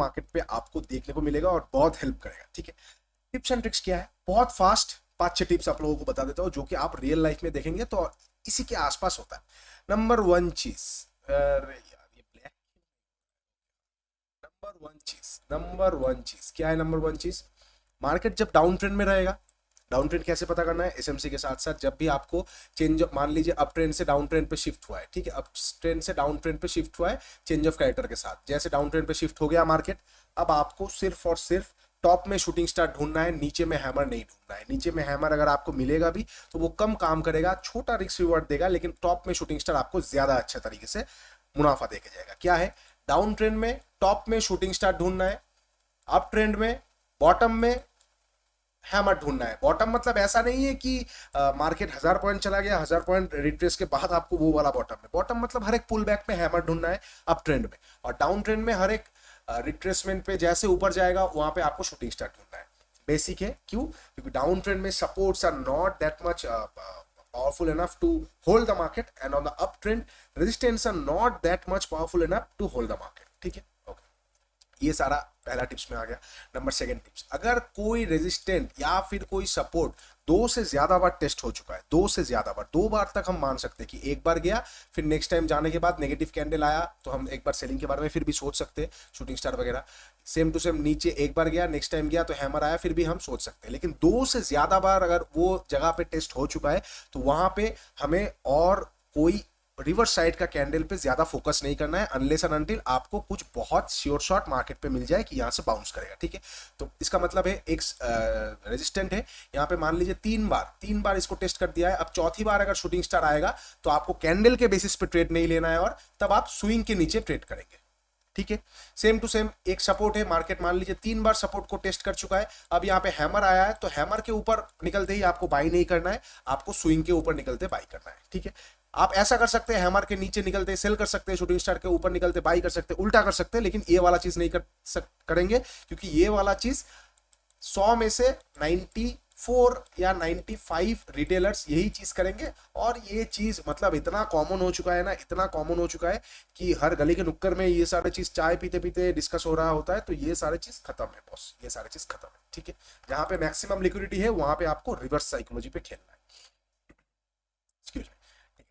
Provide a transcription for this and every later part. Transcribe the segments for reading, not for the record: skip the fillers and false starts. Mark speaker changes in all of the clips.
Speaker 1: Market पे आपको देखने को मिलेगा और बहुत हेल्प करेगा। ठीक है, टिप्स एंड ट्रिक्स क्या है, बहुत फास्ट 5-6 टिप्स आप लोगों को बता देता हूँ जो कि आप रियल लाइफ में देखेंगे तो इसी के आसपास होता है। नंबर वन चीज, अरे यार ये ब्लैक, नंबर वन चीज क्या है? नंबर वन चीज, मार्केट जब डाउन ट्रेंड में रहेगा, डाउन ट्रेंड कैसे पता करना है? एसएमसी के साथ साथ जब भी आपको चेंज, मान लीजिए अप ट्रेंड से डाउन ट्रेंड पे शिफ्ट हुआ है, ठीक है, अप ट्रेंड से डाउन ट्रेंड पे शिफ्ट हुआ है चेंज ऑफ कैरेक्टर के साथ, जैसे डाउन ट्रेंड पे शिफ्ट हो गया मार्केट, अब आपको सिर्फ और सिर्फ टॉप में शूटिंग स्टार ढूंढना है, नीचे में हैमर नहीं ढूंढना है। नीचे में हैमर अगर आपको मिलेगा भी तो वो कम काम करेगा, छोटा रिस्क रिवॉर्ड देगा, लेकिन टॉप में शूटिंग स्टार आपको ज्यादा अच्छे तरीके से मुनाफा देके जाएगा। क्या है? डाउन ट्रेंड में टॉप में शूटिंग स्टार ढूंढना है, अप ट्रेंड में बॉटम में हैमर ढूंढना है। बॉटम मतलब ऐसा नहीं है कि मार्केट 1000 पॉइंट चला गया, 1000 पॉइंट रिट्रेस के बाद आपको वो वाला बॉटम में, बॉटम मतलब हर एक पुल बैक में हैमर ढूंढना है अप ट्रेंड में, और डाउन ट्रेंड में हर एक रिट्रेसमेंट पे जैसे ऊपर जाएगा वहां पे आपको शूटिंग स्टार ढूंढना है। बेसिक है, क्यों? क्योंकि डाउन ट्रेंड में supports are not that much powerful enough to hold the market, and on the uptrend resistance are not that much powerful enough to hold the market। ठीक है, okay, ये सारा पहला टिप्स में आ गया। नंबर सेकंड टिप्स, अगर कोई resistant या फिर कोई सपोर्ट 2 से ज्यादा बार टेस्ट हो चुका है, 2 से ज्यादा बार, 2 बार तक हम मान सकते हैं कि एक बार गया, फिर नेक्स्ट टाइम जाने के बाद नेगेटिव कैंडल आया तो हम एक बार सेलिंग के बारे में फिर भी सोच सकते हैं, शूटिंग स्टार वगैरह। सेम टू सेम नीचे एक बार गया, नेक्स्ट टाइम गया तो हैमर आया, फिर भी हम सोच सकते हैं। लेकिन 2 से ज्यादा बार अगर वो जगह पे टेस्ट हो चुका है तो वहां पे हमें और कोई रिवर्स साइड का कैंडल पे ज्यादा फोकस नहीं करना है, अनलेस एंड अनटिल आपको कुछ बहुत श्योर शॉट मार्केट पे मिल जाए कि यहां से बाउंस करेगा। ठीक है, तो इसका मतलब है एक रेजिस्टेंट है, यहाँ पे मान लीजिए 3 बार इसको टेस्ट कर दिया है, अब चौथी बार अगर शूटिंग स्टार आएगा तो आपको कैंडल के बेसिस पे ट्रेड नहीं लेना है, और तब आप स्विंग के नीचे ट्रेड करेंगे। ठीक है, सेम टू सेम एक सपोर्ट है, मार्केट मान लीजिए 3 बार सपोर्ट को टेस्ट कर चुका है, अब यहाँ पे हैमर आया है तो हैमर के ऊपर निकलते ही आपको बाई नहीं करना है, आपको स्विंग के ऊपर निकलते बाई करना है। ठीक है, आप ऐसा कर सकते हैं, हैमर के नीचे निकलते सेल कर सकते हैं, शूटिंग स्टार के ऊपर निकलते बाई कर सकते हैं, उल्टा कर सकते हैं, लेकिन ये वाला चीज नहीं करेंगे, क्योंकि ये वाला चीज 100 में से 94 या 95 रिटेलर्स यही चीज करेंगे, और ये चीज मतलब इतना कॉमन हो चुका है ना, इतना कॉमन हो चुका है कि हर गली के नुक्कड़ में ये सारे चीज चाय पीते पीते डिस्कस हो रहा होता है, तो ये सारे चीज खत्म है बॉस, ये सारे चीज खत्म है। ठीक है, जहां पे मैक्सिमम लिक्विडिटी है वहां पे आपको रिवर्स साइकोलॉजी पे खेलना है। Excuse me.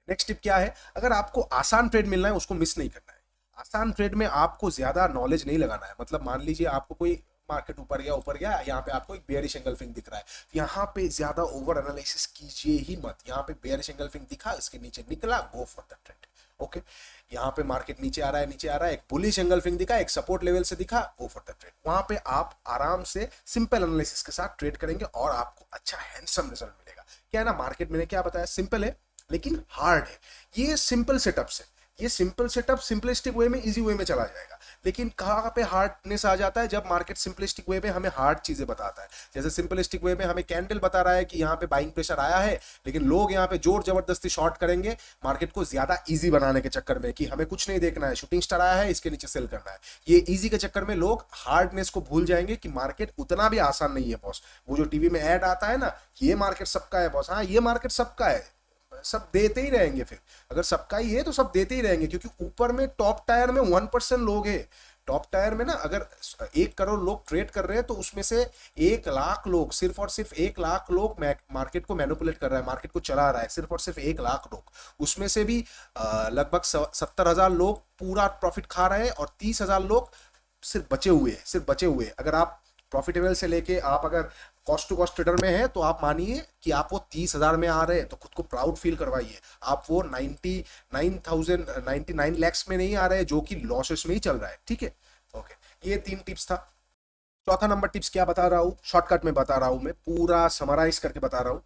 Speaker 1: नेक्स्ट टिप क्या है? अगर आपको आसान ट्रेड मिलना है उसको मिस नहीं करना है। आसान ट्रेड में आपको ज्यादा नॉलेज नहीं लगाना है, मतलब मान लीजिए आपको कोई मार्केट ऊपर गया, यहाँ पे आपको एक बेयरिश एंगल्फिंग दिख रहा है, यहाँ पे ज्यादा ओवर एनालिसिस कीजिए ही मत। यहाँ पे बेयरिश एंगल्फिंग दिखा, इसके नीचे निकला, go for the trade. Okay, यहाँ पे मार्केट नीचे आ रहा है, एक बुलिश एंगल्फिंग दिखा, एक सपोर्ट लेवल से दिखा, गो फॉर द ट्रेड। वहां पे आप आराम से सिंपल एनालिसिस के साथ ट्रेड करेंगे और आपको अच्छा हैंडसम रिजल्ट मिलेगा। क्या है ना, मार्केट मैंने क्या बताया, सिंपल है लेकिन हार्ड है। ये सिंपल सेटअप से, ये सिंपल सेटअप सिंपलिस्टिक वे में, इजी वे में चला जाएगा, लेकिन कहाँ पे हार्डनेस आ जाता है? जब मार्केट सिंपलिस्टिक वे में हमें हार्ड चीजें बताता है। जैसे सिंपलिस्टिक वे में हमें कैंडल बता रहा है कि यहाँ पे बाइंग प्रेशर आया है, लेकिन लोग यहाँ पे जोर जबरदस्ती शॉर्ट करेंगे मार्केट को ज्यादा इजी बनाने के चक्कर में, कि हमें कुछ नहीं देखना है, शूटिंग स्टार आया है, इसके नीचे सेल करना है। ये इजी के चक्कर में लोग हार्डनेस को भूल जाएंगे कि मार्केट उतना भी आसान नहीं है बॉस। वो जो टीवी में ऐड आता है ना कि ये मार्केट सबका है बॉस, हाँ ये मार्केट सबका है, सब देते ही रहेंगे। फिर अगर सबका ही है तो सब देते ही रहेंगे, क्योंकि ऊपर में टॉप टायर में 1% लोग हैं। टॉप टायर में ना अगर 1 करोड़ लोग ट्रेड कर रहे हैं तो उसमें से 1 लाख लोग, सिर्फ और सिर्फ 1 लाख लोग मार्केट को मैनिपुलेट कर रहा है, मार्केट को चला रहा है, सिर्फ और सिर्फ 1 लाख लोग। उसमें से भी लगभग 70,000 लोग पूरा प्रॉफिट खा रहे हैं और 30,000 लोग सिर्फ बचे हुए हैं। अगर आप प्रॉफिटेबल से लेके आप अगर कॉस्ट टू कॉस्ट ट्रेडर में है तो आप मानिए कि आप वो 30,000 में आ रहे हैं, तो खुद को प्राउड फील करवाइए। आप वो 99 लैक्स में नहीं आ रहे हैं जो कि लॉसेस में ही चल रहा है। ठीक है, ओके, ये 3 टिप्स था। चौथा नंबर टिप्स क्या बता रहा हूं, शॉर्टकट में बता रहा हूं, मैं पूरा समराइज करके बता रहा हूं।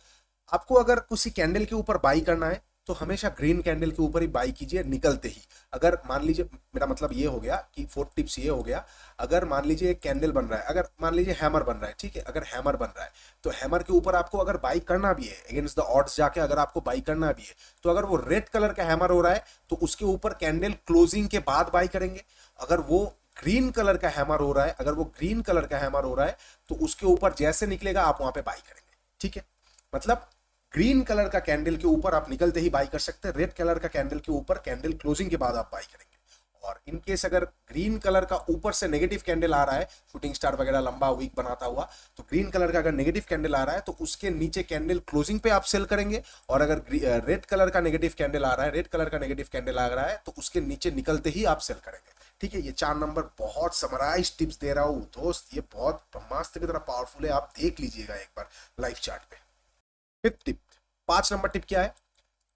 Speaker 1: आपको अगर किसी कैंडल के ऊपर बाई करना है तो हमेशा ग्रीन कैंडल के ऊपर ही बाई कीजिए निकलते ही। अगर मान लीजिए, मेरा मतलब ये हो गया कि 4 टिप्स ये हो गया, अगर मान लीजिए एक कैंडल बन रहा है, अगर मान लीजिए हैमर बन रहा है, ठीक है, अगर हैमर बन रहा है तो हैमर के ऊपर आपको अगर बाई करना भी है, अगेंस्ट द ऑड्स जाके अगर आपको बाई करना भी है, तो अगर वो रेड कलर का हैमर हो रहा है तो उसके ऊपर कैंडल क्लोजिंग के बाद बाई करेंगे। अगर वो ग्रीन कलर का हैमर हो रहा है, तो उसके ऊपर जैसे निकलेगा आप वहां पे बाई करेंगे। ठीक है, मतलब ग्रीन कलर का कैंडल के ऊपर आप निकलते ही बाई कर सकते हैं, रेड कलर का कैंडल के ऊपर कैंडल क्लोजिंग के बाद आप बाई करेंगे। और इनकेस अगर ग्रीन कलर का ऊपर से नेगेटिव कैंडल आ रहा है, शूटिंग स्टार वगैरह लंबा वीक बनाता हुआ, तो ग्रीन कलर का अगर नेगेटिव कैंडल आ रहा है तो उसके नीचे कैंडल क्लोजिंग पे आप सेल करेंगे। और अगर रेड कलर का नेगेटिव कैंडल आ रहा है, रेड कलर का नेगेटिव कैंडल आ रहा है तो उसके नीचे निकलते ही आप सेल करेंगे। ठीक है, ये 4 नंबर बहुत समराइज टिप्स दे रहा हूं दोस्त, ये बहुत ब्रह्मास्त्र की तरह पावरफुल है, आप देख लीजिएगा एक बार लाइव चार्ट पे। फिफ्थ टिप, 5 नंबर टिप क्या है,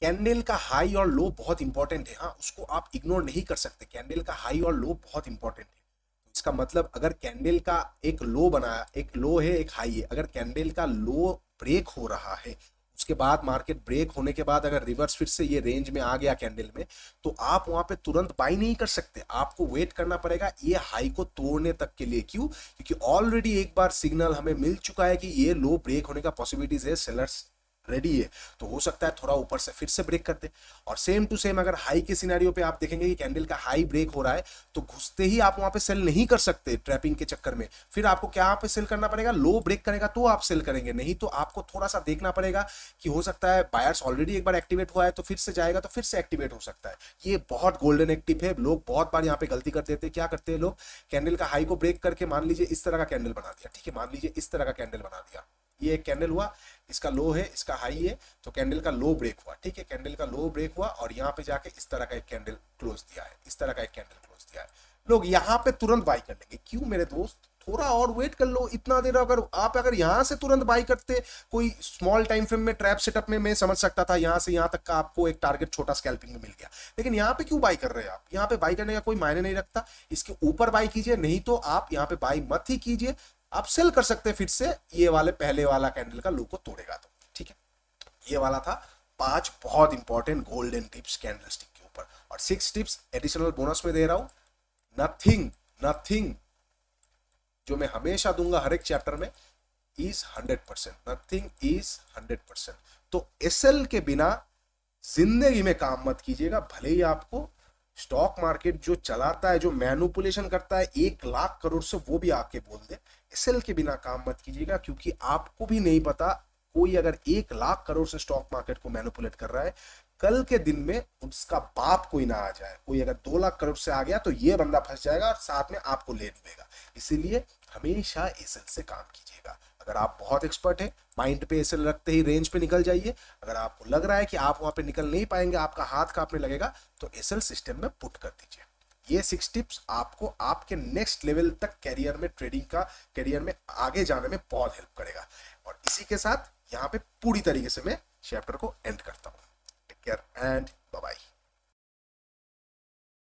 Speaker 1: कैंडल का हाई और लो बहुत इंपॉर्टेंट है। हाँ, उसको आप इग्नोर नहीं कर सकते, कैंडल का हाई और लो बहुत इंपॉर्टेंट है। इसका मतलब अगर कैंडल का एक लो बनाया, एक लो है एक हाई है, अगर कैंडल का लो ब्रेक हो रहा है, उसके बाद मार्केट ब्रेक होने के बाद अगर रिवर्स फिर से ये रेंज में आ गया कैंडल में, तो आप वहां पे तुरंत बाई नहीं कर सकते, आपको वेट करना पड़ेगा ये हाई को तोड़ने तक के लिए। क्यों? क्योंकि ऑलरेडी एक बार सिग्नल हमें मिल चुका है कि ये लो ब्रेक होने का पॉसिबिलिटीज है, सेलर्स रेडी है, तो हो सकता है थोड़ा ऊपर से फिर से ब्रेक कर दे। और सेम टू सेम अगर हाई के सिनेरियो पे आप देखेंगे कि कैंडल का हाई ब्रेक हो रहा है, तो घुसते ही आप वहां पे सेल नहीं कर सकते ट्रैपिंग के चक्कर में, फिर आपको क्या पे सेल करना पड़ेगा, लो ब्रेक करेगा तो आप सेल करेंगे, नहीं तो आपको थोड़ा सा देखना पड़ेगा कि हो सकता है बायर्स ऑलरेडी एक बार एक्टिवेट हुआ है तो फिर से जाएगा, तो फिर से एक्टिवेट हो सकता है। ये बहुत गोल्डन एक्टिव है, लोग बहुत बार यहाँ पे गलती कर देते हैं। क्या करते हैं लोग, कैंडल का हाई को ब्रेक करके मान लीजिए इस तरह का कैंडल बना दिया, ठीक है, मान लीजिए इस तरह का कैंडल बना दिया, ये एक कैंडल हुआ, इसका लो है इसका हाई है, तो कैंडल का लो ब्रेक हुआ, ठीक है, कैंडल का लो ब्रेक हुआ और यहाँ पे जाके इस तरह का एक कैंडल क्लोज दिया है, इस तरह का एक कैंडल क्लोज दिया है, लोग यहाँ पे तुरंत बाई कर लेंगे। क्यों मेरे दोस्त, थोड़ा और वेट कर लो, इतना देर अगर यहाँ से तुरंत बाई करते, कोई स्मॉल टाइम फ्रेम में ट्रैप सेटअप में मैं समझ सकता था यहाँ से यहाँ तक का आपको एक टारगेट छोटा स्कैल्पिंग में मिल गया, लेकिन यहाँ पे क्यों बाई कर रहे हैं आप, यहाँ पे बाई करने का कोई मायने नहीं रखता, इसके ऊपर बाई कीजिए, नहीं तो आप यहाँ पे बाई मत ही कीजिए, आप सेल कर सकते हैं फिर से, ये वाले पहले वाला कैंडल का लो को तोड़ेगा तो। ठीक है, ये वाला था 5 बहुत important golden tips candle stick के ऊपर। और 6 टिप्स एडिशनल बोनस में दे रहा हूं, नथिंग नथिंग जो मैं हमेशा दूंगा हर एक चैप्टर में इज 100%, नथिंग इज 100%। तो एसएल के बिना जिंदगी में काम मत कीजिएगा, भले ही आपको स्टॉक मार्केट जो चलाता है, जो मैनिपुलेशन करता है 1 लाख करोड़ से, वो भी आके बोल दे, एसएल के बिना काम मत कीजिएगा, क्योंकि आपको भी नहीं पता कोई अगर 1 लाख करोड़ से स्टॉक मार्केट को मैनिपुलेट कर रहा है, कल के दिन में उसका बाप कोई ना आ जाए, कोई अगर 2 लाख करोड़ से आ गया तो ये बंदा फंस जाएगा और साथ में आपको ले डूबेगा। इसीलिए हमेशा एसएल से काम कीजिएगा। अगर आप बहुत एक्सपर्ट है, माइंड पे एसएल रखते ही रेंज पे निकल जाइए, अगर आपको लग रहा है कि आप वहां पे निकल नहीं पाएंगे, आपका हाथ कांपने लगेगा, तो एसएल सिस्टम में पुट कर दीजिए। ये 6 टिप्स आपको आपके नेक्स्ट लेवल तक कैरियर में, ट्रेडिंग का कैरियर में आगे जाने में बहुत हेल्प करेगा। और इसी के साथ यहाँ पे पूरी तरीके से मैं चैप्टर को एंड करता हूँ। Take care and bye bye.